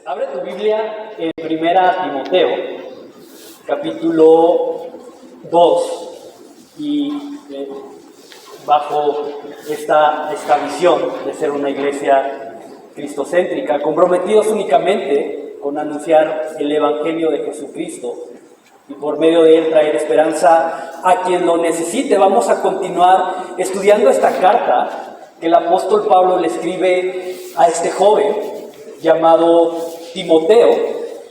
Abre tu Biblia en Primera Timoteo, capítulo 2, y bajo esta visión de ser una iglesia cristocéntrica, comprometidos únicamente con anunciar el Evangelio de Jesucristo y por medio de él traer esperanza a quien lo necesite. Vamos a continuar estudiando esta carta que el apóstol Pablo le escribe a este joven llamado Timoteo,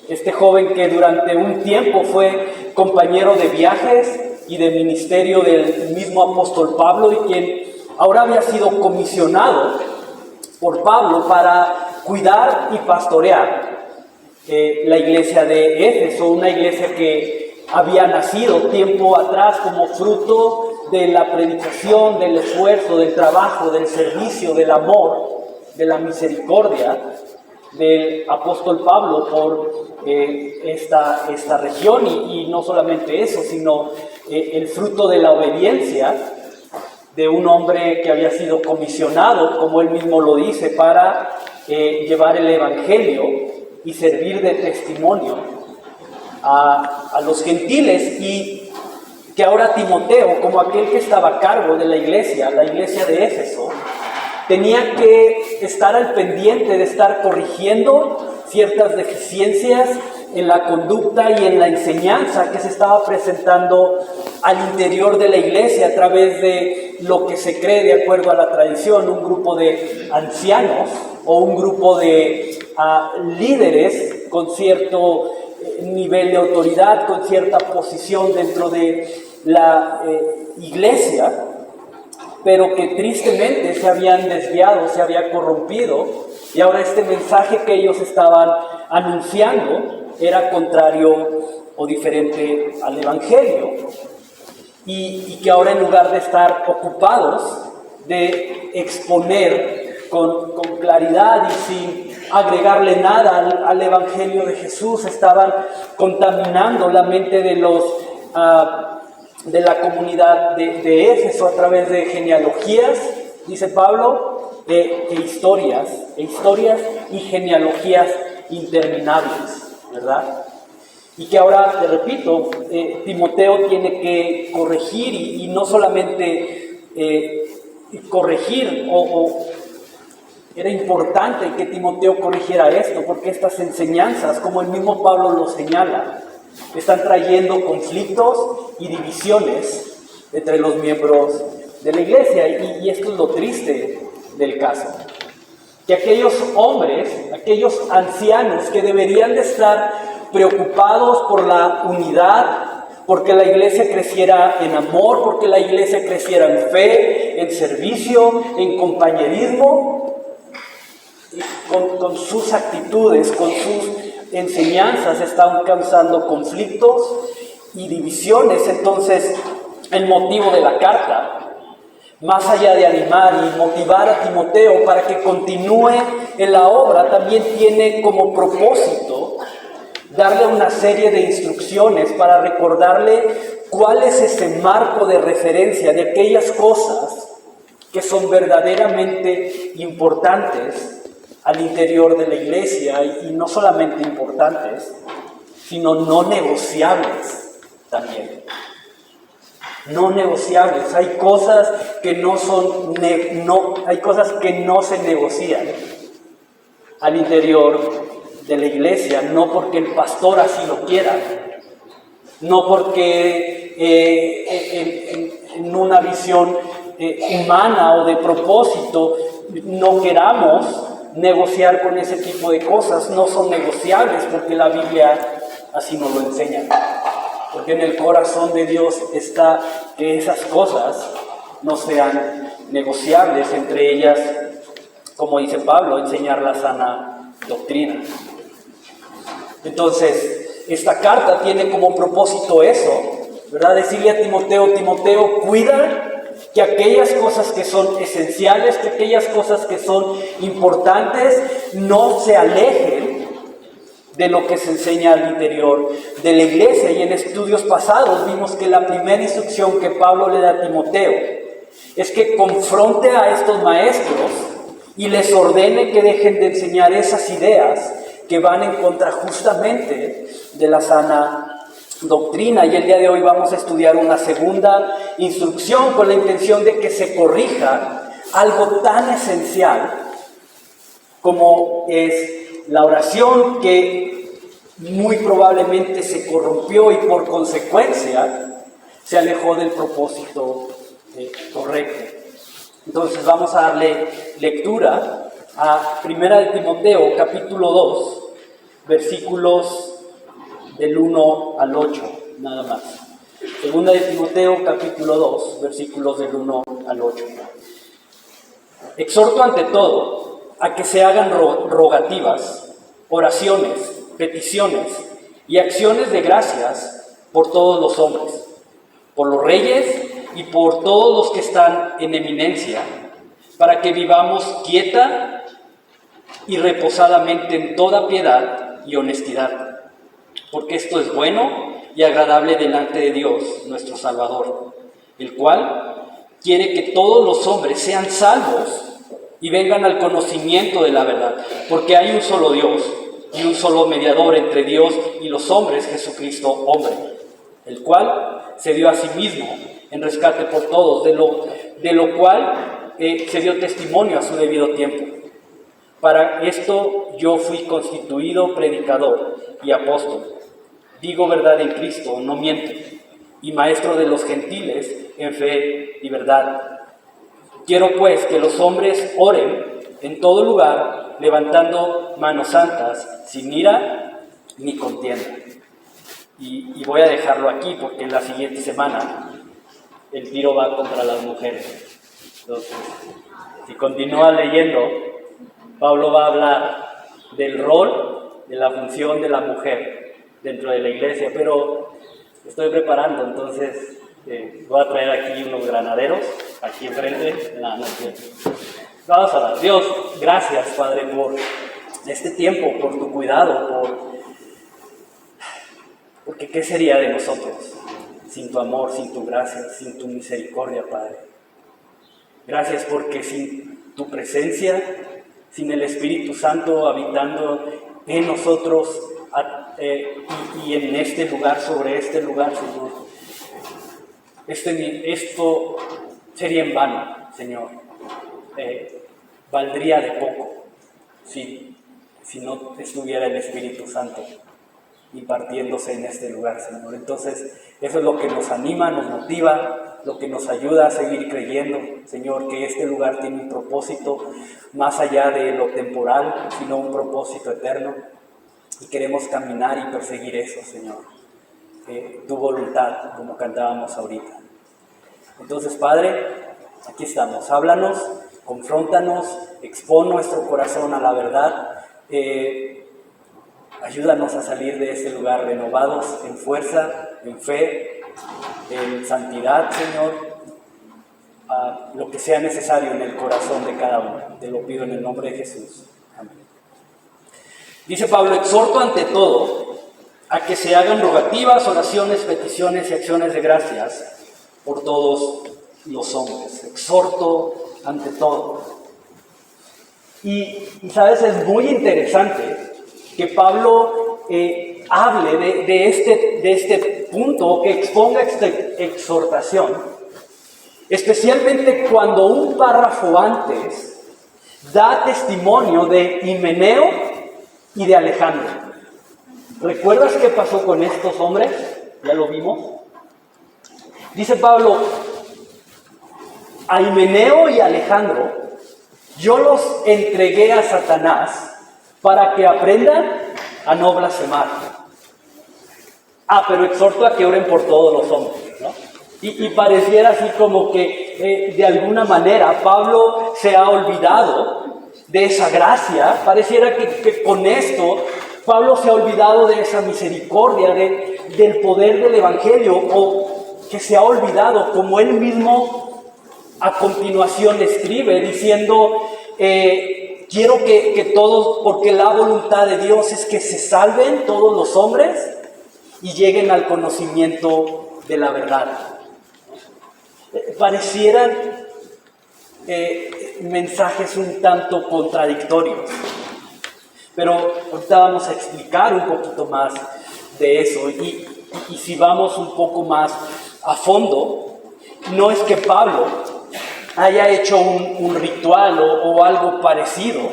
este joven que durante un tiempo fue compañero de viajes y de ministerio del mismo apóstol Pablo, y quien ahora había sido comisionado por Pablo para cuidar y pastorear la iglesia de Éfeso, una iglesia que había nacido tiempo atrás como fruto de la predicación, del esfuerzo, del trabajo, del servicio, del amor, de la misericordia del apóstol Pablo por esta región, y no solamente eso, sino el fruto de la obediencia de un hombre que había sido comisionado, como él mismo lo dice, para llevar el evangelio y servir de testimonio a los gentiles, y que ahora Timoteo, como aquel que estaba a cargo de la iglesia de Éfeso, tenía que estar al pendiente de estar corrigiendo ciertas deficiencias en la conducta y en la enseñanza que se estaba presentando al interior de la iglesia a través de lo que se cree de acuerdo a la tradición, un grupo de ancianos o un grupo de líderes con cierto nivel de autoridad, con cierta posición dentro de la iglesia, pero que tristemente se habían desviado, se había corrompido, y ahora este mensaje que ellos estaban anunciando era contrario o diferente al evangelio, y que ahora, en lugar de estar ocupados de exponer con claridad y sin agregarle nada al evangelio de Jesús, estaban contaminando la mente de la comunidad de Éfeso a través de genealogías, dice Pablo, historias y genealogías interminables, ¿verdad? Y que ahora, te repito, Timoteo tiene que corregir, y no solamente corregir, era importante que Timoteo corrigiera esto, porque estas enseñanzas, como el mismo Pablo lo señala, están trayendo conflictos y divisiones entre los miembros de la iglesia, y esto es lo triste del caso. Que aquellos hombres, aquellos ancianos que deberían de estar preocupados por la unidad, porque la iglesia creciera en amor, porque la iglesia creciera en fe, en servicio, en compañerismo, con sus actitudes, con sus enseñanzas están causando conflictos y divisiones. Entonces, el motivo de la carta, más allá de animar y motivar a Timoteo para que continúe en la obra, también tiene como propósito darle una serie de instrucciones para recordarle cuál es ese marco de referencia de aquellas cosas que son verdaderamente importantes al interior de la iglesia, y no solamente importantes, sino no negociables también. No negociables. Hay cosas que hay cosas que no se negocian al interior de la iglesia, no porque el pastor así lo quiera, no porque en una visión humana o de propósito no queramos negociar con ese tipo de cosas. No son negociables porque la Biblia así nos lo enseña, porque en el corazón de Dios está que esas cosas no sean negociables, entre ellas, como dice Pablo, enseñar la sana doctrina. Entonces, esta carta tiene como propósito eso, ¿verdad? Decirle a Timoteo, cuida que aquellas cosas que son esenciales, que aquellas cosas que son importantes, no se alejen de lo que se enseña al interior de la iglesia. Y en estudios pasados vimos que la primera instrucción que Pablo le da a Timoteo es que confronte a estos maestros y les ordene que dejen de enseñar esas ideas que van en contra justamente de la sana doctrina. Y el día de hoy vamos a estudiar una segunda instrucción con la intención de que se corrija algo tan esencial como es la oración, que muy probablemente se corrompió y por consecuencia se alejó del propósito correcto. Entonces vamos a darle lectura a 1 Timoteo capítulo 2, versículos del 1 al 8, nada más. 2 Timoteo capítulo 2, versículos del 1 al 8. Exhorto ante todo a que se hagan rogativas, oraciones, peticiones y acciones de gracias por todos los hombres, por los reyes y por todos los que están en eminencia, para que vivamos quieta y reposadamente en toda piedad y honestidad, porque esto es bueno y agradable delante de Dios, nuestro Salvador, el cual quiere que todos los hombres sean salvos y vengan al conocimiento de la verdad, porque hay un solo Dios y un solo mediador entre Dios y los hombres, Jesucristo, hombre, el cual se dio a sí mismo en rescate por todos, de lo cual se dio testimonio a su debido tiempo. Para esto yo fui constituido predicador y apóstol. Digo verdad en Cristo, no miento, y maestro de los gentiles en fe y verdad. Quiero pues que los hombres oren en todo lugar, levantando manos santas, sin ira ni contienda. Y voy a dejarlo aquí porque en la siguiente semana el tiro va contra las mujeres. Entonces, si continúa leyendo, Pablo va a hablar del rol, de la función de la mujer dentro de la iglesia, pero estoy preparando, entonces voy a traer aquí unos granaderos, aquí enfrente. Vamos a orar. Dios, gracias, Padre, por este tiempo, por tu cuidado, porque ¿qué sería de nosotros sin tu amor, sin tu gracia, sin tu misericordia, Padre? Gracias porque sin tu presencia, sin el Espíritu Santo habitando en nosotros y en este lugar, sobre este lugar, Señor, esto sería en vano, Señor. Valdría de poco si no estuviera el Espíritu Santo impartiéndose en este lugar, Señor. Entonces, eso es lo que nos anima, nos motiva, lo que nos ayuda a seguir creyendo, Señor, que este lugar tiene un propósito más allá de lo temporal, sino un propósito eterno. Y queremos caminar y perseguir eso, Señor. Tu voluntad, como cantábamos ahorita. Entonces, Padre, aquí estamos. Háblanos, confróntanos, expón nuestro corazón a la verdad. Ayúdanos a salir de este lugar renovados en fuerza, en fe, en santidad, Señor, a lo que sea necesario en el corazón de cada uno. Te lo pido en el nombre de Jesús. Amén. Dice Pablo: exhorto ante todo a que se hagan rogativas, oraciones, peticiones y acciones de gracias por todos los hombres. Exhorto ante todo. Y sabes, es muy interesante que Pablo hable de este punto, que exponga esta exhortación, especialmente cuando un párrafo antes da testimonio de Himeneo y de Alejandro. ¿Recuerdas qué pasó con estos hombres? Ya lo vimos. Dice Pablo: a Himeneo y a Alejandro yo los entregué a Satanás para que aprendan a no blasfemar. Pero exhorto a que oren por todos los hombres, ¿no? Y pareciera así como que de alguna manera Pablo se ha olvidado de esa gracia. Pareciera que con esto Pablo se ha olvidado de esa misericordia, del poder del Evangelio, o que se ha olvidado, como él mismo a continuación escribe, diciendo: quiero que todos, porque la voluntad de Dios es que se salven todos los hombres y lleguen al conocimiento de la verdad. Parecieran mensajes un tanto contradictorios, Pero ahorita vamos a explicar un poquito más de eso. Y si vamos un poco más a fondo, no es que Pablo haya hecho un ritual o algo parecido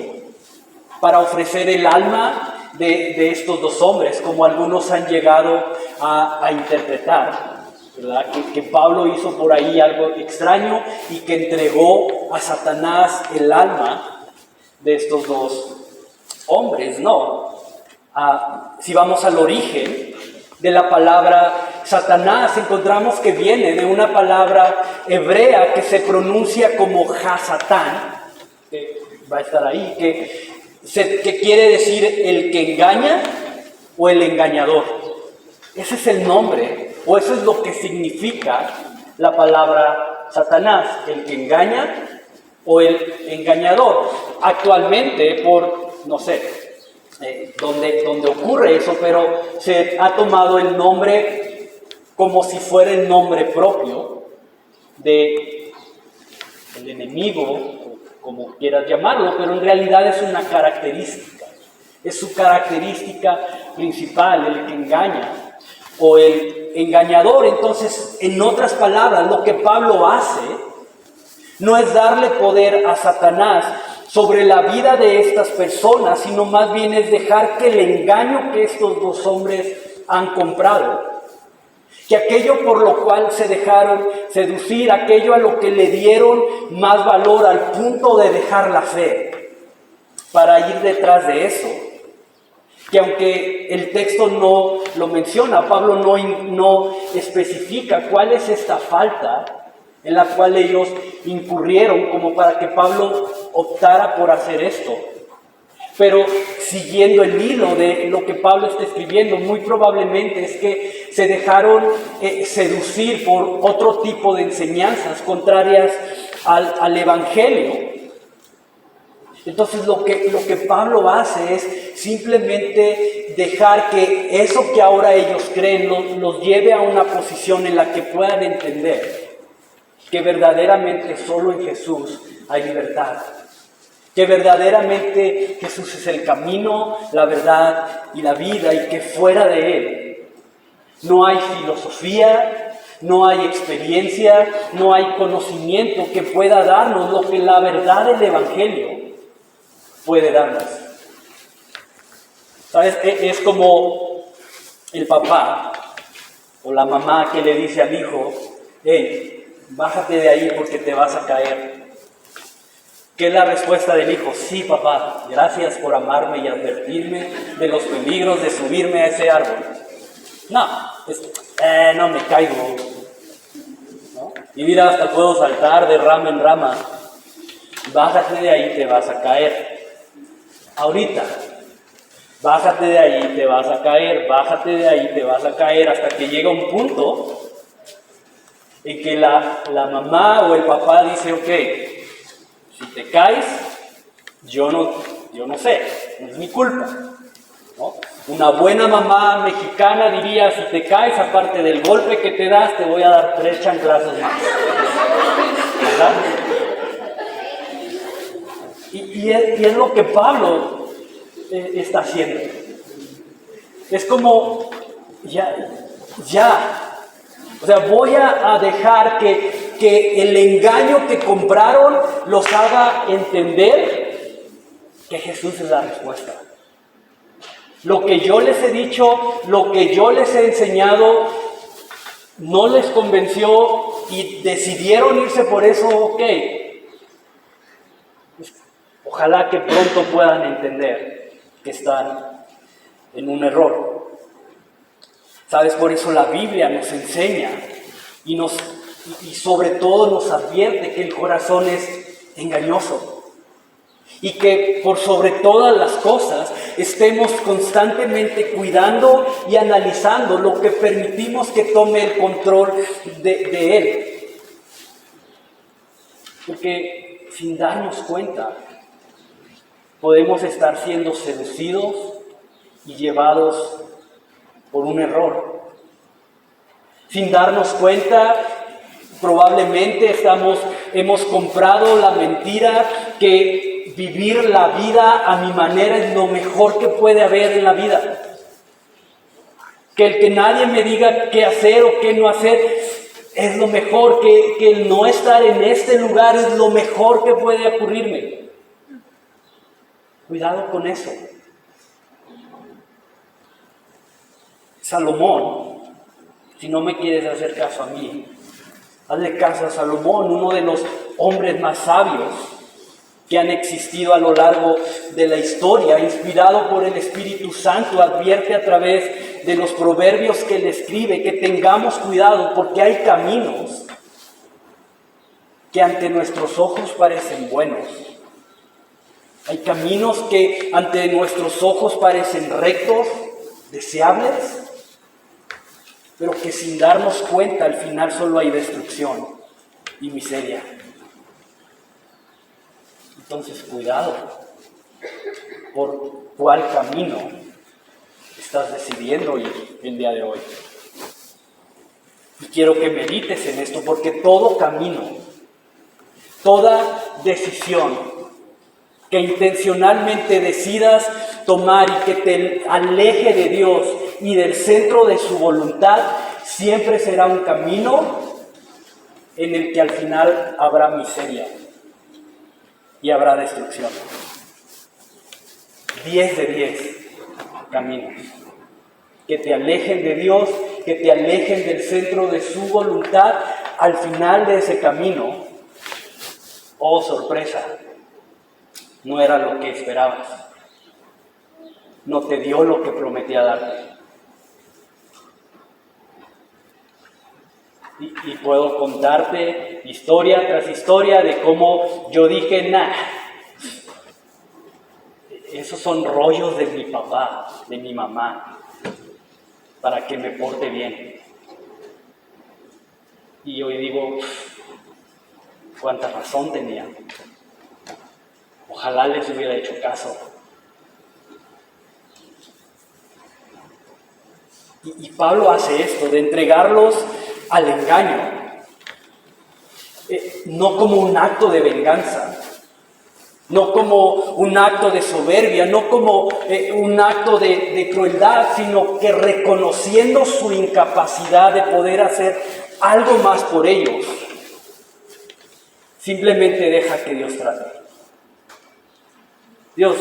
para ofrecer el alma de estos dos hombres, como algunos han llegado a interpretar, ¿verdad? Que Pablo hizo por ahí algo extraño y que entregó a Satanás el alma de estos dos hombres. No. Si vamos al origen de la palabra Satanás, encontramos que viene de una palabra hebrea que se pronuncia como Hasatán, que va a estar ahí, que quiere decir el que engaña o el engañador. Ese es el nombre, o eso es lo que significa la palabra Satanás, el que engaña o el engañador. Actualmente, no sé dónde ocurre eso, pero se ha tomado el nombre como si fuera el nombre propio del enemigo, como quieras llamarlo, pero en realidad es una característica, es su característica principal, el que engaña o el engañador. Entonces, en otras palabras, lo que Pablo hace no es darle poder a Satanás sobre la vida de estas personas, sino más bien es dejar que el engaño que estos dos hombres han comprado, que aquello por lo cual se dejaron seducir, aquello a lo que le dieron más valor al punto de dejar la fe para ir detrás de eso, que aunque el texto no lo menciona, Pablo no especifica cuál es esta falta en la cual ellos incurrieron como para que Pablo optara por hacer esto. Pero siguiendo el hilo de lo que Pablo está escribiendo, muy probablemente es que se dejaron seducir por otro tipo de enseñanzas contrarias al Evangelio. Entonces lo que Pablo hace es simplemente dejar que eso que ahora ellos creen los lleve a una posición en la que puedan entender que verdaderamente solo en Jesús hay libertad, que verdaderamente Jesús es el camino, la verdad y la vida, y que fuera de Él no hay filosofía, no hay experiencia, no hay conocimiento que pueda darnos lo que la verdad del Evangelio puede darnos. ¿Sabes? Es como el papá o la mamá que le dice al hijo: hey, bájate de ahí porque te vas a caer. ¿Qué es la respuesta del hijo? Sí, papá, gracias por amarme y advertirme de los peligros de subirme a ese árbol. No me caigo, ¿no? Y mira, hasta puedo saltar de rama en rama. Bájate de ahí, te vas a caer. Ahorita, bájate de ahí, te vas a caer, bájate de ahí, te vas a caer, hasta que llega un punto en que la mamá o el papá dice: ok, si te caes, yo no sé, no es mi culpa, ¿no? Una buena mamá mexicana diría: si te caes, aparte del golpe que te das, te voy a dar 3 chanclazos más, ¿verdad? Y es lo que Pablo está haciendo. Es como, o sea, voy a dejar que el engaño que compraron los haga entender que Jesús es la respuesta. Lo que yo les he dicho, lo que yo les he enseñado, no les convenció y decidieron irse por eso. Ok, ojalá que pronto puedan entender que están en un error. ¿Sabes? Por eso la Biblia nos enseña y sobre todo nos advierte que el corazón es engañoso y que por sobre todas las cosas estemos constantemente cuidando y analizando lo que permitimos que tome el control de él. Porque sin darnos cuenta podemos estar siendo seducidos y llevados por un error. Sin darnos cuenta, probablemente hemos comprado la mentira que vivir la vida a mi manera es lo mejor que puede haber en la vida. Que nadie me diga qué hacer o qué no hacer es lo mejor. Que el no estar en este lugar es lo mejor que puede ocurrirme. Cuidado con eso. Salomón, si no me quieres hacer caso a mí, hazle caso a Salomón, uno de los hombres más sabios que han existido a lo largo de la historia, inspirado por el Espíritu Santo, advierte a través de los proverbios que él escribe que tengamos cuidado porque hay caminos que ante nuestros ojos parecen buenos. Hay caminos que ante nuestros ojos parecen rectos, deseables, pero que sin darnos cuenta al final solo hay destrucción y miseria. Entonces, cuidado por cuál camino estás decidiendo ir el día de hoy. Y quiero que medites en esto, porque todo camino, toda decisión que intencionalmente decidas tomar y que te aleje de Dios y del centro de su voluntad, siempre será un camino en el que al final habrá miseria y habrá destrucción. 10 de 10 caminos que te alejen de Dios, que te alejen del centro de su voluntad. Al final de ese camino, oh sorpresa, no era lo que esperabas, no te dio lo que prometía darte. Y puedo contarte historia tras historia de cómo yo dije, esos son rollos de mi papá, de mi mamá, para que me porte bien. Y hoy digo, cuánta razón tenía. Ojalá les hubiera hecho caso. Y Pablo hace esto, de entregarlos al engaño, no como un acto de venganza, no como un acto de soberbia, no como un acto de crueldad, sino que reconociendo su incapacidad de poder hacer algo más por ellos, simplemente deja que Dios trate. Dios,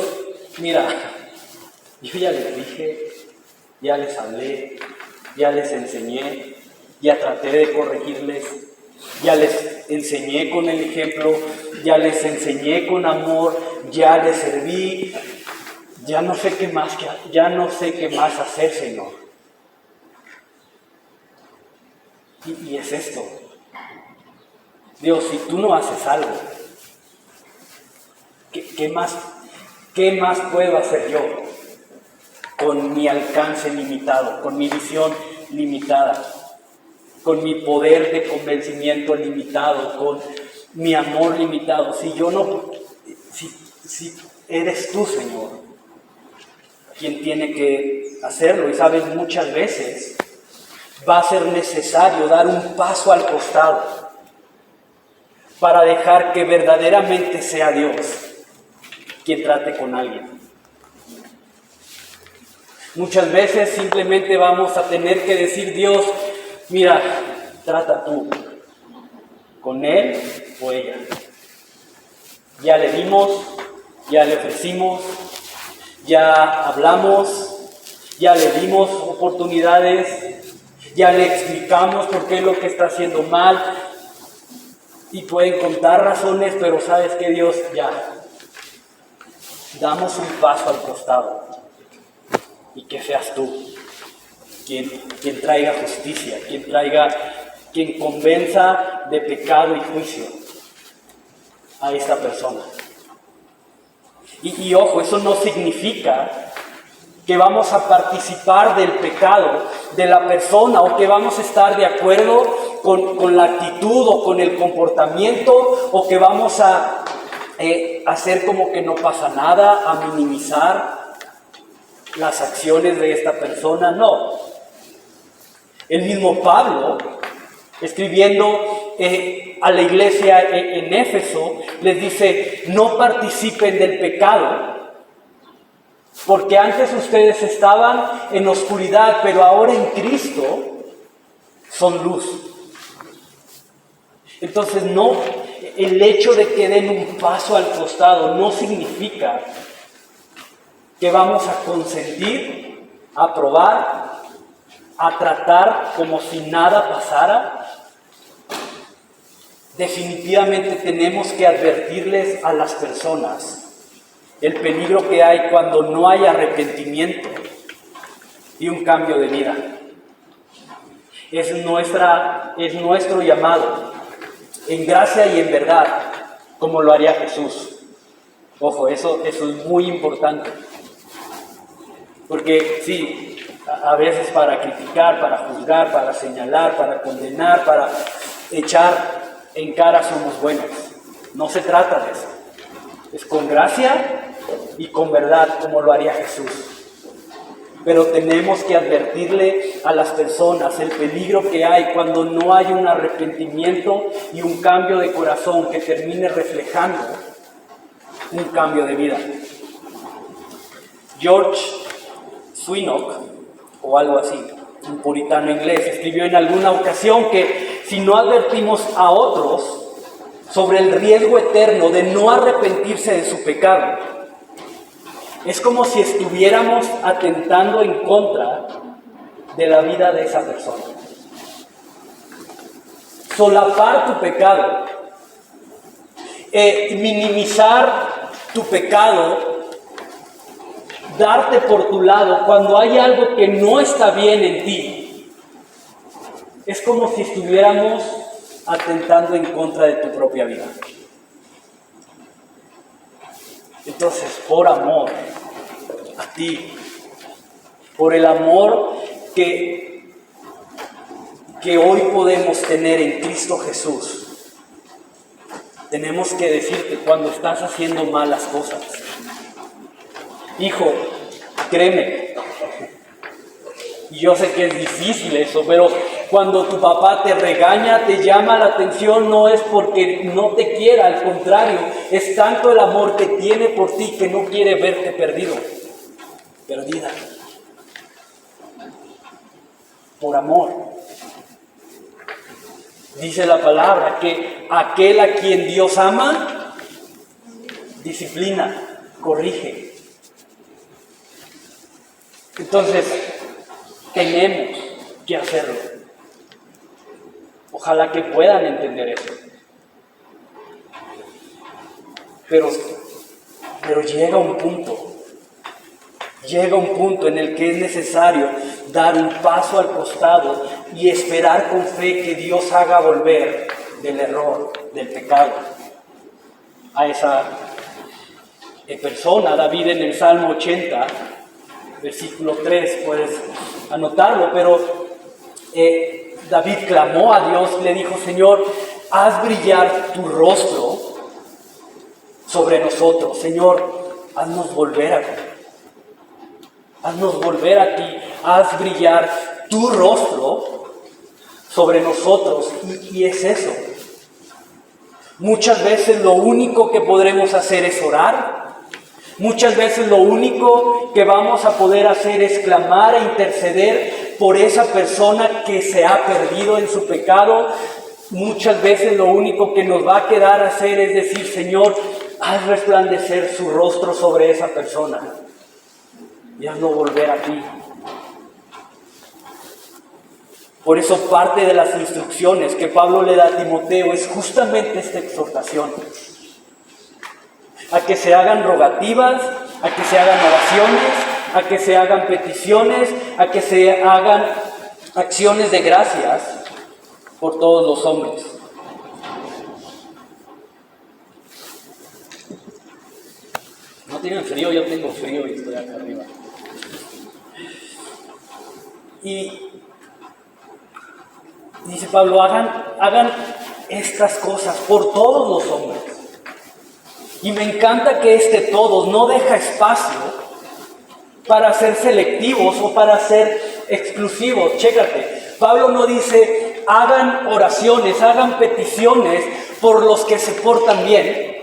mira, yo ya les dije, ya les hablé, ya les enseñé, ya traté de corregirles, ya les enseñé con el ejemplo, ya les enseñé con amor, ya les serví, ya no sé qué más hacer, Señor. Y es esto. Dios, si tú no haces algo, ¿qué más puedo hacer yo con mi alcance limitado, con mi visión limitada, con mi poder de convencimiento limitado, con mi amor limitado? Si eres tú, Señor, quien tiene que hacerlo. Y sabes, muchas veces va a ser necesario dar un paso al costado para dejar que verdaderamente sea Dios quien trate con alguien. Muchas veces simplemente vamos a tener que decir, Dios, mira, trata tú con él o ella. Ya le dimos, ya le ofrecimos, ya hablamos, ya le dimos oportunidades, ya le explicamos por qué es lo que está haciendo mal. Y pueden contar razones, pero ¿sabes qué, Dios? Ya, damos un paso al costado y que seas tú quien traiga justicia, quien convenza de pecado y juicio a esta persona. Y ojo, eso no significa que vamos a participar del pecado de la persona o que vamos a estar de acuerdo con la actitud o con el comportamiento, o que vamos a hacer como que no pasa nada, a minimizar las acciones de esta persona. No. El mismo Pablo, escribiendo a la iglesia en Éfeso, les dice, no participen del pecado, porque antes ustedes estaban en oscuridad, pero ahora en Cristo son luz. Entonces no, el hecho de que den un paso al costado no significa que vamos a consentir, a aprobar, a tratar como si nada pasara. Definitivamente tenemos que advertirles a las personas el peligro que hay cuando no hay arrepentimiento y un cambio de vida. Es nuestro llamado, en gracia y en verdad, como lo haría Jesús. Ojo, eso es muy importante. Porque sí, a veces para criticar, para juzgar, para señalar, para condenar, para echar en cara somos buenos. No se trata de eso. Es con gracia y con verdad, como lo haría Jesús. Pero tenemos que advertirle a las personas el peligro que hay cuando no hay un arrepentimiento y un cambio de corazón que termine reflejando un cambio de vida. George Swinnock, o algo así, un puritano inglés, escribió en alguna ocasión que si no advertimos a otros sobre el riesgo eterno de no arrepentirse de su pecado, es como si estuviéramos atentando en contra de la vida de esa persona. Solapar tu pecado, minimizar tu pecado, darte por tu lado cuando hay algo que no está bien en ti, es como si estuviéramos atentando en contra de tu propia vida. Entonces, por amor a ti, por el amor que hoy podemos tener en Cristo Jesús, tenemos que decirte cuando estás haciendo malas cosas, hijo, créeme, y yo sé que es difícil eso, pero cuando tu papá te regaña, te llama la atención, no es porque no te quiera, al contrario, es tanto el amor que tiene por ti que no quiere verte perdido, perdida. Por amor. Dice la palabra que aquel a quien Dios ama, disciplina, corrige. Entonces, tenemos que hacerlo. Ojalá que puedan entender eso. Pero llega un punto en el que es necesario dar un paso al costado y esperar con fe que Dios haga volver del error, del pecado, a esa persona. David en el Salmo 80, versículo 3, puedes anotarlo, pero David clamó a Dios y le dijo, Señor, haz brillar tu rostro sobre nosotros. Señor, haznos volver a ti. Haznos volver a ti. Haz brillar tu rostro sobre nosotros. Y es eso. Muchas veces lo único que podremos hacer es orar. Muchas veces lo único que vamos a poder hacer es clamar e interceder por esa persona que se ha perdido en su pecado. Muchas veces lo único que nos va a quedar hacer es decir, Señor, haz resplandecer su rostro sobre esa persona y hazlo volver a ti. Por eso parte de las instrucciones que Pablo le da a Timoteo es justamente esta exhortación. A que se hagan rogativas, a que se hagan oraciones, a que se hagan peticiones, a que se hagan acciones de gracias por todos los hombres. ¿No tienen frío? Yo tengo frío y estoy acá arriba. Y dice Pablo, hagan estas cosas por todos los hombres. Y me encanta que todos no deja espacio para ser selectivos o para ser exclusivos. Chécate, Pablo no dice hagan oraciones, hagan peticiones por los que se portan bien.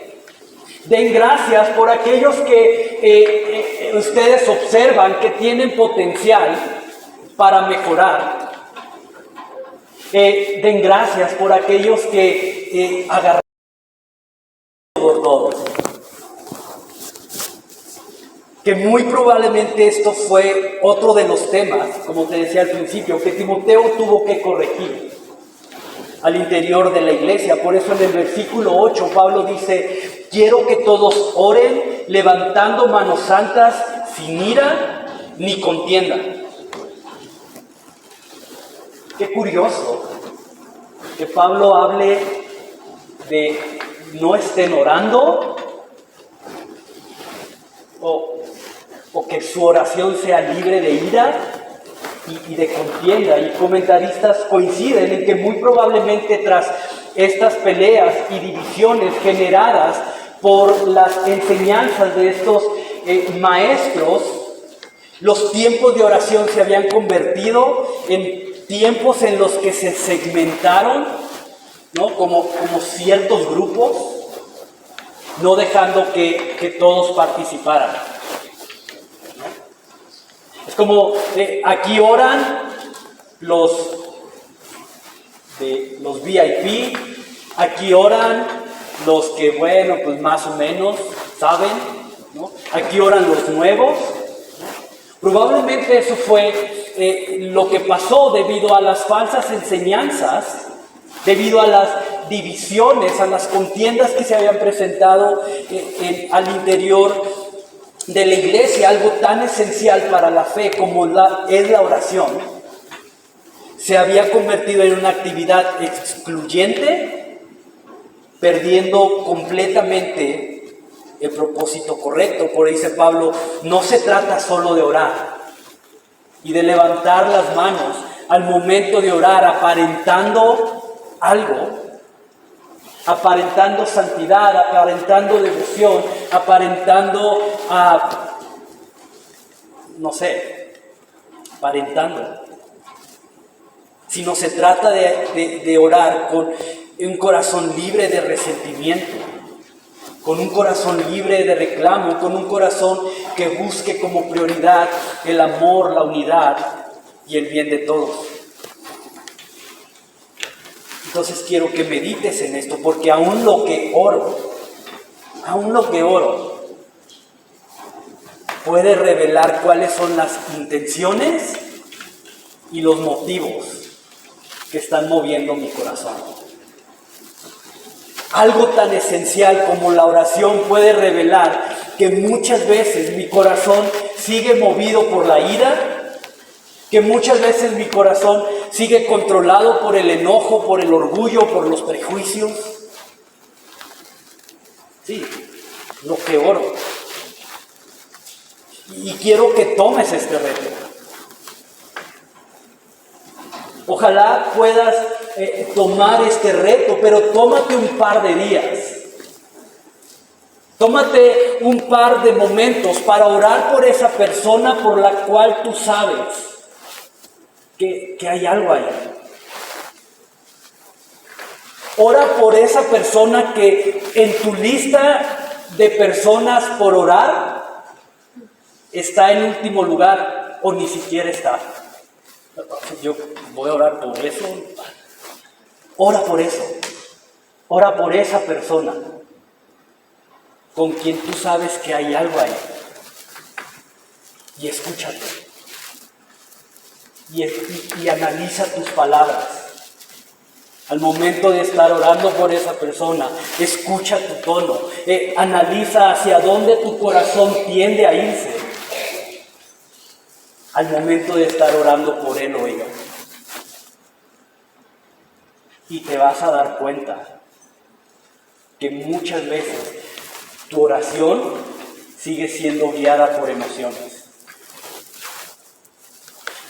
Den gracias por aquellos que ustedes observan que tienen potencial para mejorar. Den gracias por aquellos que agarran por todos. Que muy probablemente esto fue otro de los temas, como te decía al principio, que Timoteo tuvo que corregir al interior de la iglesia. Por eso en el versículo 8 Pablo dice: quiero que todos oren levantando manos santas sin ira ni contienda. Qué curioso que Pablo hable de no estén orando o que su oración sea libre de ira y de contienda. Y comentaristas coinciden en que muy probablemente tras estas peleas y divisiones generadas por las enseñanzas de estos maestros, los tiempos de oración se habían convertido en tiempos en los que se segmentaron, ¿no? como ciertos grupos, no dejando que todos participaran. Es como aquí oran los VIP, aquí oran los que, bueno, pues más o menos saben, ¿no? Aquí oran los nuevos. Probablemente eso fue lo que pasó debido a las falsas enseñanzas, debido a las divisiones, a las contiendas que se habían presentado al interior de la iglesia. Algo tan esencial para la fe como es la oración se había convertido en una actividad excluyente, perdiendo completamente el propósito correcto. Por ahí dice Pablo: no se trata solo de orar y de levantar las manos al momento de orar aparentando algo, aparentando santidad, aparentando devoción, aparentando aparentando. Sino se trata de orar con un corazón libre de resentimiento, con un corazón libre de reclamo, con un corazón que busque como prioridad el amor, la unidad y el bien de todos. Entonces quiero que medites en esto, porque aún lo que oro, puede revelar cuáles son las intenciones y los motivos que están moviendo mi corazón. Algo tan esencial como la oración puede revelar que muchas veces mi corazón sigue movido por la ira, que muchas veces mi corazón sigue controlado por el enojo, por el orgullo, por los prejuicios. Sí, lo que oro. Y quiero que tomes este reto. Ojalá puedas tomar este reto, pero tómate un par de días. Tómate un par de momentos para orar por esa persona por la cual tú sabes que hay algo ahí. Ora por esa persona que en tu lista de personas por orar está en último lugar o ni siquiera está. Yo voy a orar por eso. Ora por eso. Ora por esa persona con quien tú sabes que hay algo ahí. Y escúchate. Y analiza tus palabras. Al momento de estar orando por esa persona, escucha tu tono. Analiza hacia dónde tu corazón tiende a irse. Al momento de estar orando por él o ella. Y te vas a dar cuenta que muchas veces tu oración sigue siendo guiada por emociones.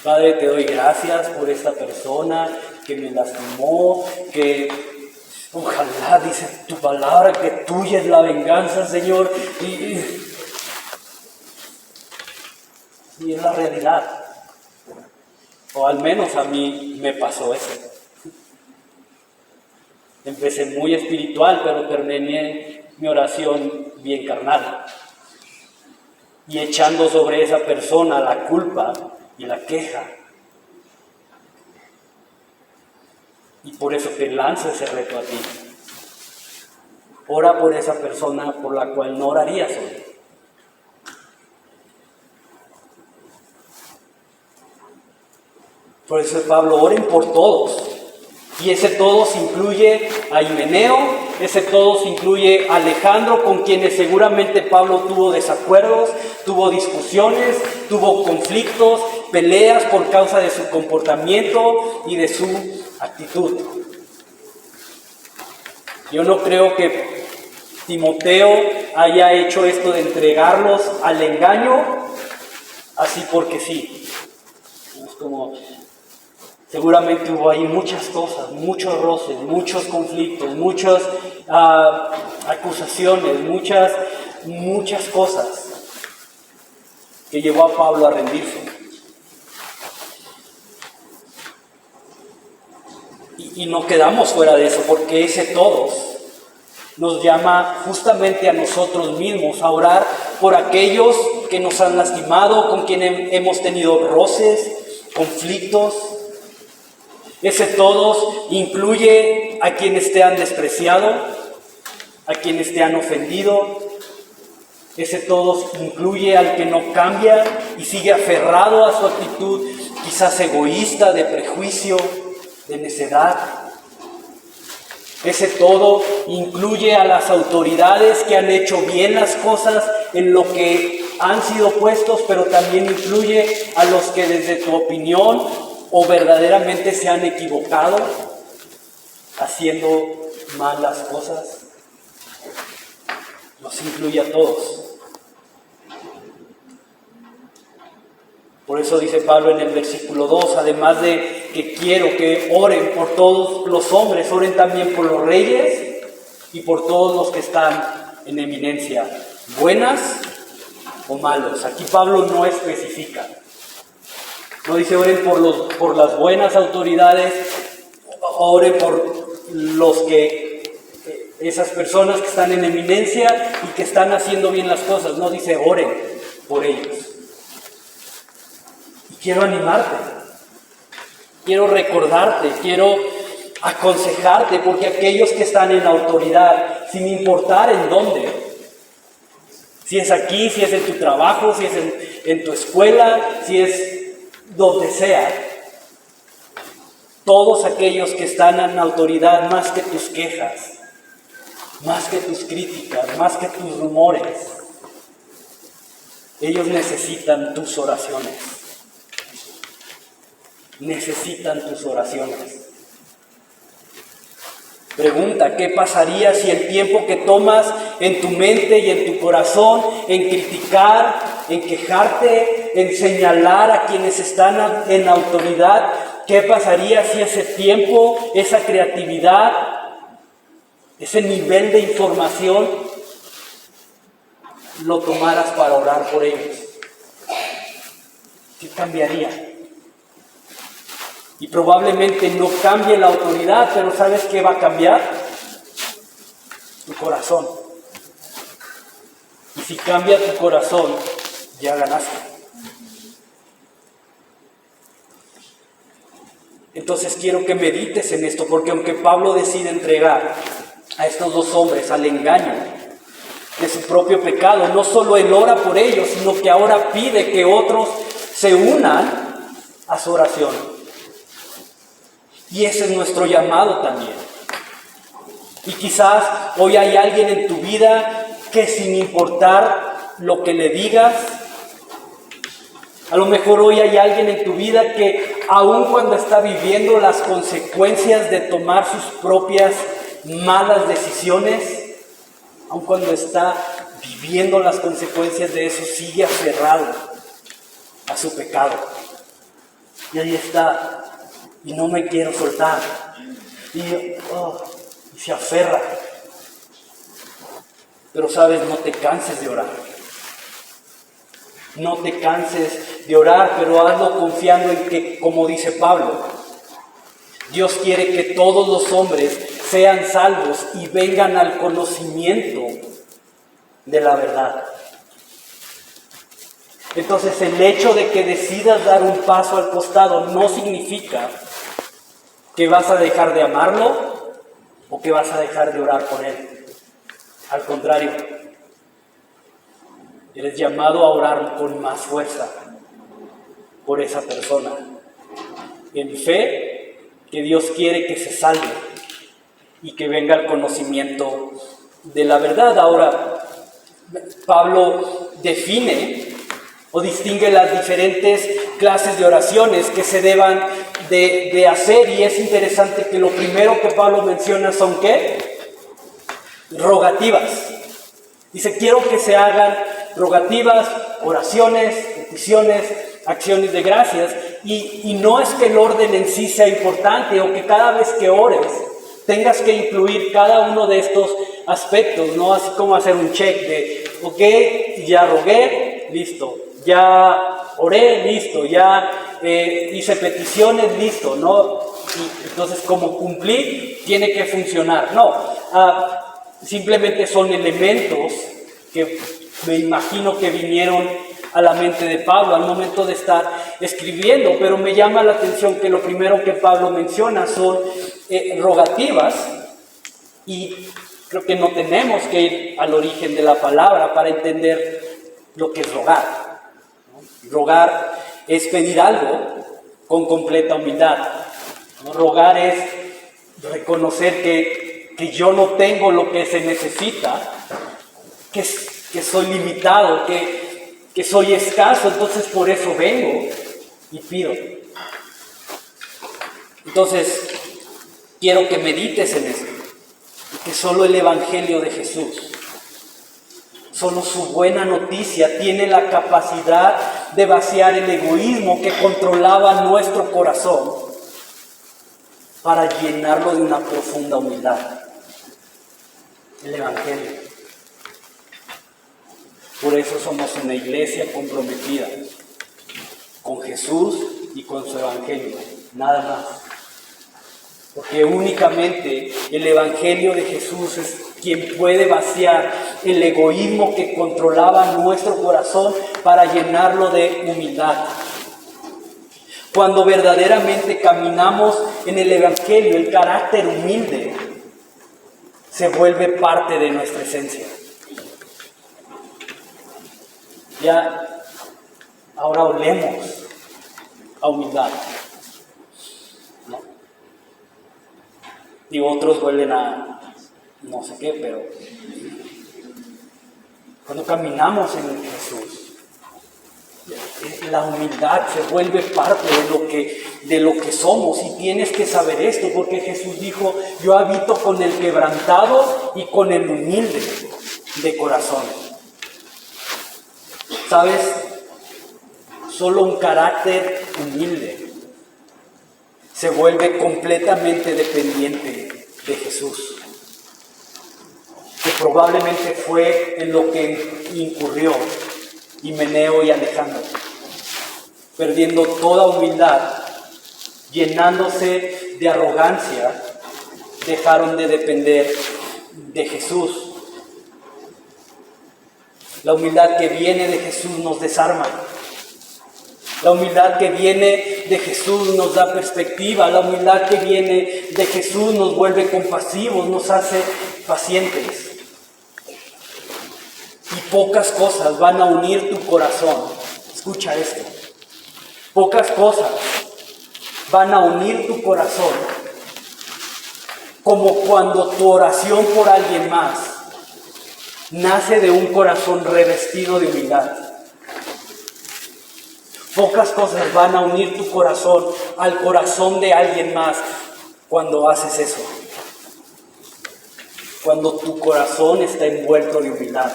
Padre, te doy gracias por esta persona que me lastimó, que ojalá, dice tu palabra, que tuya es la venganza, Señor. Y es la realidad. O al menos a mí me pasó eso. Empecé muy espiritual, pero terminé mi oración bien carnal y echando sobre esa persona la culpa y la queja. Y por eso te lanzo ese reto a ti. Ora por esa persona por la cual no orarías hoy. Por eso Pablo, oren por todos. Y ese todos incluye a Himeneo, ese todos incluye a Alejandro, con quienes seguramente Pablo tuvo desacuerdos, tuvo discusiones, tuvo conflictos, peleas por causa de su comportamiento y de su actitud. Yo no creo que Timoteo haya hecho esto de entregarlos al engaño así porque sí. Es como, seguramente hubo ahí muchas cosas, muchos roces, muchos conflictos, muchas acusaciones, muchas cosas que llevó a Pablo a rendirse. Y no quedamos fuera de eso, porque ese todos nos llama justamente a nosotros mismos a orar por aquellos que nos han lastimado, con quienes hemos tenido roces, conflictos. Ese todos incluye a quienes te han despreciado, a quienes te han ofendido. Ese todos incluye al que no cambia y sigue aferrado a su actitud, quizás egoísta, de prejuicio, de necedad. Ese todo incluye a las autoridades que han hecho bien las cosas en lo que han sido puestos, pero también incluye a los que desde tu opinión o verdaderamente se han equivocado haciendo mal las cosas. Los incluye a todos. Por eso dice Pablo en el versículo 2, además de que quiero que oren por todos los hombres, oren también por los reyes y por todos los que están en eminencia, buenas o malos. Aquí Pablo no especifica. No dice oren por las buenas autoridades, oren por esas personas que están en eminencia y que están haciendo bien las cosas. No dice oren por ellos. Quiero animarte, quiero recordarte, quiero aconsejarte, porque aquellos que están en la autoridad, sin importar en dónde, si es aquí, si es en tu trabajo, si es en tu escuela, si es donde sea, todos aquellos que están en la autoridad, más que tus quejas, más que tus críticas, más que tus rumores, ellos necesitan tus oraciones. Necesitan tus oraciones. Pregunta, ¿qué pasaría si el tiempo que tomas en tu mente y en tu corazón en criticar, en quejarte, en señalar a quienes están en la autoridad, qué pasaría si ese tiempo, esa creatividad, ese nivel de información lo tomaras para orar por ellos? ¿Qué cambiaría? Y probablemente no cambie la autoridad, pero ¿sabes qué va a cambiar? Tu corazón. Y si cambia tu corazón, ya ganaste. Entonces quiero que medites en esto, porque aunque Pablo decide entregar a estos dos hombres al engaño de su propio pecado, no solo él ora por ellos, sino que ahora pide que otros se unan a su oración. Y ese es nuestro llamado también. Y quizás hoy hay alguien en tu vida que sin importar lo que le digas, a lo mejor hoy hay alguien en tu vida que aun cuando está viviendo las consecuencias de tomar sus propias malas decisiones, aun cuando está viviendo las consecuencias de eso, sigue aferrado a su pecado. Y ahí está. Y no me quiero soltar. Y se aferra. Pero sabes, no te canses de orar. No te canses de orar, pero hazlo confiando en que, como dice Pablo, Dios quiere que todos los hombres sean salvos y vengan al conocimiento de la verdad. Entonces el hecho de que decidas dar un paso al costado no significa que vas a dejar de amarlo o que vas a dejar de orar por él. Al contrario, eres llamado a orar con más fuerza por esa persona, en fe que Dios quiere que se salve y que venga al conocimiento de la verdad. Ahora, Pablo define o distingue las diferentes clases de oraciones que se deban de hacer, y es interesante que lo primero que Pablo menciona son ¿qué? Rogativas. Dice, quiero que se hagan rogativas, oraciones, peticiones, acciones de gracias, y no es que el orden en sí sea importante o que cada vez que ores tengas que incluir cada uno de estos aspectos, no así como hacer un check de, ok, ya rogué, listo, ya oré, listo, ya hice peticiones, listo, ¿no? Y entonces como cumplí, tiene que funcionar. No, simplemente son elementos que me imagino que vinieron a la mente de Pablo al momento de estar escribiendo, pero me llama la atención que lo primero que Pablo menciona son rogativas, y creo que no tenemos que ir al origen de la palabra para entender lo que es rogar. Rogar es pedir algo con completa humildad. Rogar es reconocer que yo no tengo lo que se necesita, que soy limitado, que soy escaso, entonces por eso vengo y pido. Entonces, quiero que medites en esto, que solo el Evangelio de Jesús, solo su buena noticia tiene la capacidad de vaciar el egoísmo que controlaba nuestro corazón para llenarlo de una profunda humildad. El Evangelio. Por eso somos una iglesia comprometida con Jesús y con su Evangelio, nada más. Porque únicamente el Evangelio de Jesús es quien puede vaciar el egoísmo que controlaba nuestro corazón para llenarlo de humildad. Cuando verdaderamente caminamos en el Evangelio, el carácter humilde se vuelve parte de nuestra esencia. Ya, ahora olemos a humildad. ¿No? Y otros huelen a no sé qué, pero cuando caminamos en Jesús, la humildad se vuelve parte de lo que somos, y tienes que saber esto, porque Jesús dijo, yo habito con el quebrantado y con el humilde de corazón. ¿Sabes? Solo un carácter humilde se vuelve completamente dependiente de Jesús, que probablemente fue en lo que incurrió Himeneo y Alejandro, perdiendo toda humildad, llenándose de arrogancia, dejaron de depender de Jesús. La humildad que viene de Jesús nos desarma. La humildad que viene de Jesús nos da perspectiva. La humildad que viene de Jesús nos vuelve compasivos, nos hace pacientes. Y pocas cosas van a unir tu corazón. Escucha esto. Pocas cosas van a unir tu corazón como cuando tu oración por alguien más nace de un corazón revestido de humildad. Pocas cosas van a unir tu corazón al corazón de alguien más cuando haces eso. Cuando tu corazón está envuelto de humildad.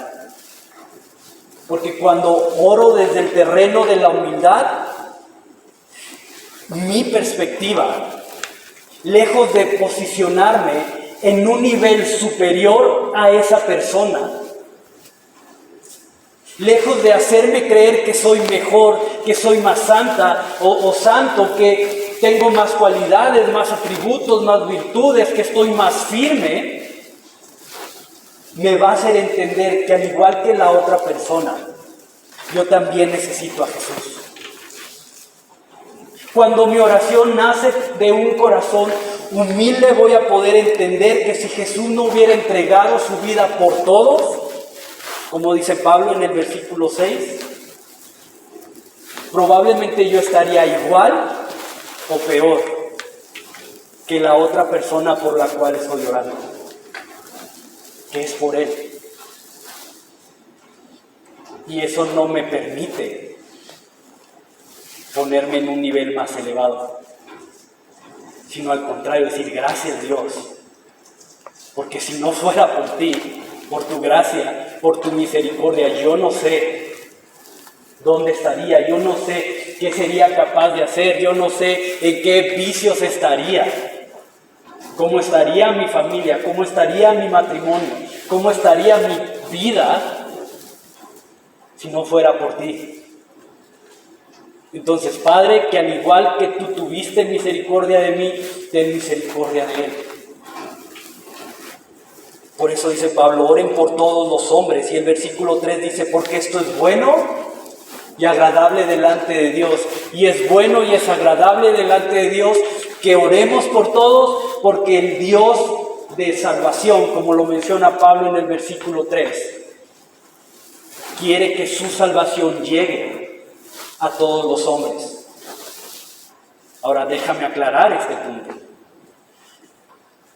Porque cuando oro desde el terreno de la humildad, mi perspectiva, lejos de posicionarme en un nivel superior a esa persona, lejos de hacerme creer que soy mejor, que soy más santa o santo, que tengo más cualidades, más atributos, más virtudes, que estoy más firme, me va a hacer entender que al igual que la otra persona, yo también necesito a Jesús. Cuando mi oración nace de un corazón humilde, voy a poder entender que si Jesús no hubiera entregado su vida por todos, como dice Pablo en el versículo 6, probablemente yo estaría igual o peor que la otra persona por la cual estoy orando, que es por Él. Y eso no me permite ponerme en un nivel más elevado, sino al contrario, decir gracias Dios, porque si no fuera por ti, por tu gracia, por tu misericordia, yo no sé dónde estaría, yo no sé qué sería capaz de hacer, yo no sé en qué vicios estaría, cómo estaría mi familia, cómo estaría mi matrimonio, cómo estaría mi vida si no fuera por ti. Entonces, Padre, que al igual que tú tuviste misericordia de mí, ten misericordia de Él. Por eso dice Pablo, oren por todos los hombres. Y el versículo 3 dice, porque esto es bueno y agradable delante de Dios. Y es bueno y es agradable delante de Dios que oremos por todos, porque el Dios de salvación, como lo menciona Pablo en el versículo 3, quiere que su salvación llegue a todos los hombres. Ahora déjame aclarar este punto.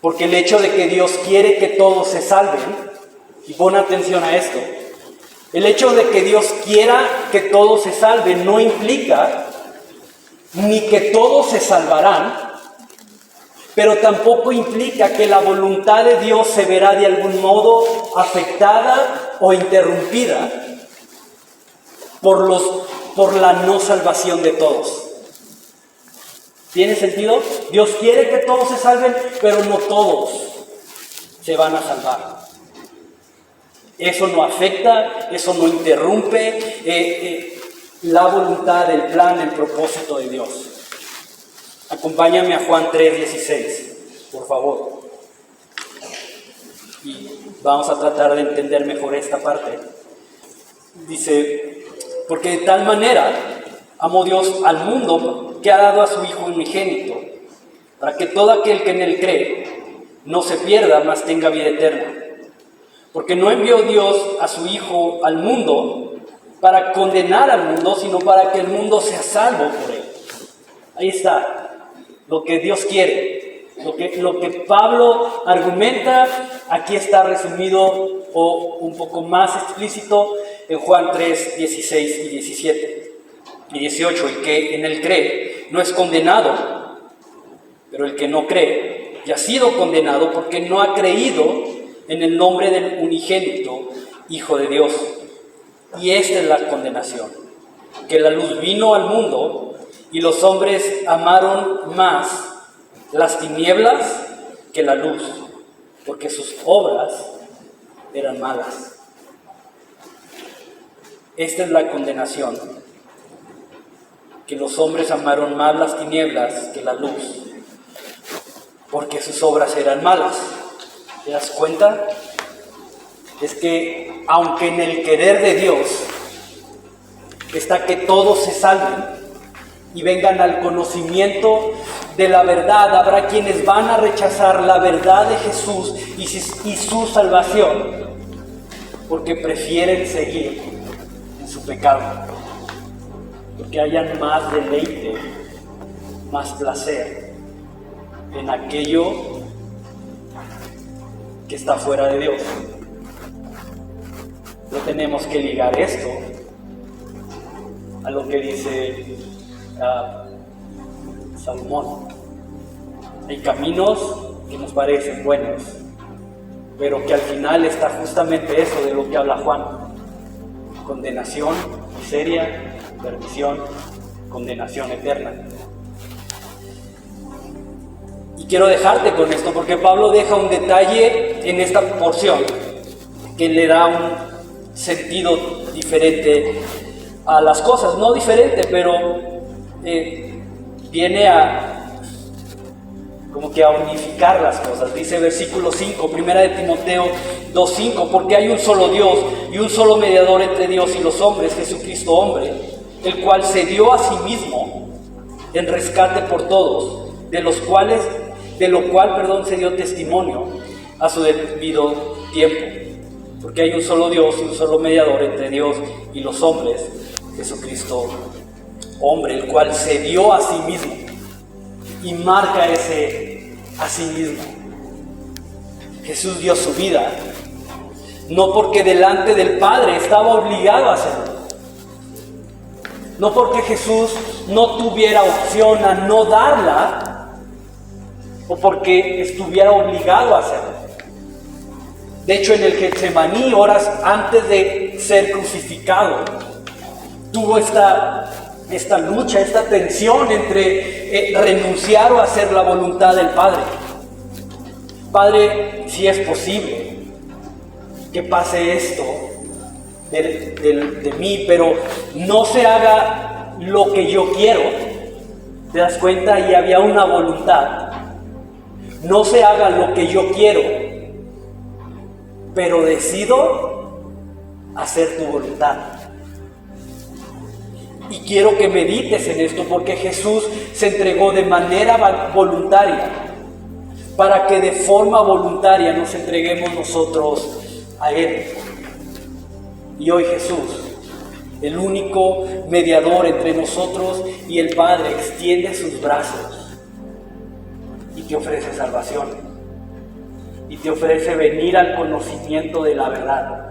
Porque el hecho de que Dios quiere que todos se salven, y pon atención a esto, el hecho de que Dios quiera que todos se salven no implica ni que todos se salvarán, pero tampoco implica que la voluntad de Dios se verá de algún modo afectada o interrumpida por la no salvación de todos. ¿Tiene sentido? Dios quiere que todos se salven, pero no todos se van a salvar. Eso no afecta, eso no interrumpe la voluntad, el plan, el propósito de Dios. Acompáñame a Juan 3:16, por favor. Y vamos a tratar de entender mejor esta parte. Dice, porque de tal manera amó Dios al mundo que ha dado a su Hijo unigénito, para que todo aquel que en Él cree no se pierda, mas tenga vida eterna. Porque no envió Dios a su Hijo al mundo para condenar al mundo, sino para que el mundo sea salvo por Él. Ahí está, lo que Dios quiere, lo que Pablo argumenta, aquí está resumido o un poco más explícito en Juan 3, 16 y 17. Y 18, el que en Él cree no es condenado, pero el que no cree ya ha sido condenado porque no ha creído en el nombre del unigénito Hijo de Dios. Y esta es la condenación, que la luz vino al mundo y los hombres amaron más las tinieblas que la luz, porque sus obras eran malas. Esta es la condenación, que los hombres amaron más las tinieblas que la luz, porque sus obras eran malas. ¿Te das cuenta? Es que aunque en el querer de Dios está que todos se salven y vengan al conocimiento de la verdad, habrá quienes van a rechazar la verdad de Jesús y su salvación, porque prefieren seguir en su pecado. Que hayan más deleite, más placer en aquello que está fuera de Dios. No tenemos que ligar esto a lo que dice Salomón. Hay caminos que nos parecen buenos, pero que al final está justamente eso de lo que habla Juan: condenación, miseria, perdición, condenación eterna. Y quiero dejarte con esto porque Pablo deja un detalle en esta porción que le da un sentido diferente a las cosas. No diferente, pero viene a como que a unificar las cosas. Dice versículo 5, 1 de Timoteo 2:5, porque hay un solo Dios y un solo mediador entre Dios y los hombres, Jesucristo hombre, el cual se dio a sí mismo en rescate por todos, de lo cual se dio testimonio a su debido tiempo. Porque hay un solo Dios y un solo mediador entre Dios y los hombres, Jesucristo hombre, el cual se dio a sí mismo. Y marca ese a sí mismo. Jesús dio su vida, no porque delante del Padre estaba obligado a hacerlo. No porque Jesús no tuviera opción a no darla, o porque estuviera obligado a hacerlo. De hecho, en el Getsemaní, horas antes de ser crucificado, tuvo esta lucha, esta tensión entre renunciar o hacer la voluntad del Padre. Padre, si es posible que pase esto de mí, pero no se haga lo que yo quiero. ¿Te das cuenta? Y había una voluntad. No se haga lo que yo quiero, pero decido hacer tu voluntad. Y quiero que medites en esto, porque Jesús se entregó de manera voluntaria, para que de forma voluntaria nos entreguemos nosotros a Él. Y hoy Jesús, el único mediador entre nosotros y el Padre, extiende sus brazos y te ofrece salvación. Y te ofrece venir al conocimiento de la verdad.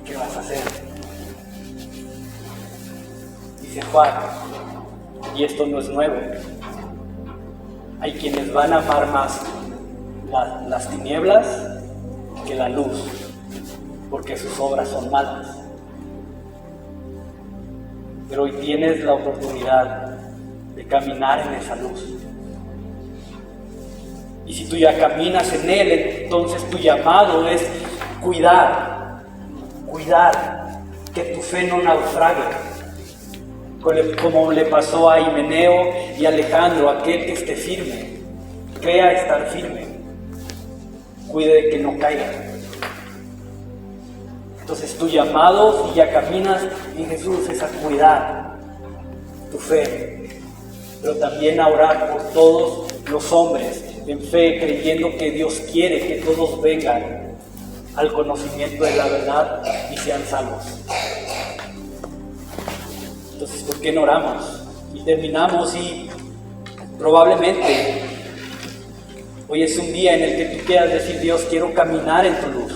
¿Qué vas a hacer? Dice Juan, y esto no es nuevo. Hay quienes van a amar más las tinieblas que la luz, porque sus obras son malas. Pero hoy tienes la oportunidad de caminar en esa luz. Y si tú ya caminas en Él, entonces tu llamado es cuidar que tu fe no naufrague, como le pasó a Himeneo y Alejandro, aquel que esté firme, crea estar firme, cuide de que no caiga. Entonces tu llamado, si ya caminas en Jesús, es a cuidar tu fe, pero también a orar por todos los hombres en fe, creyendo que Dios quiere que todos vengan al conocimiento de la verdad y sean salvos. Entonces, ¿por qué no oramos? Y terminamos, y probablemente hoy es un día en el que tú quieras decir: Dios, quiero caminar en tu luz.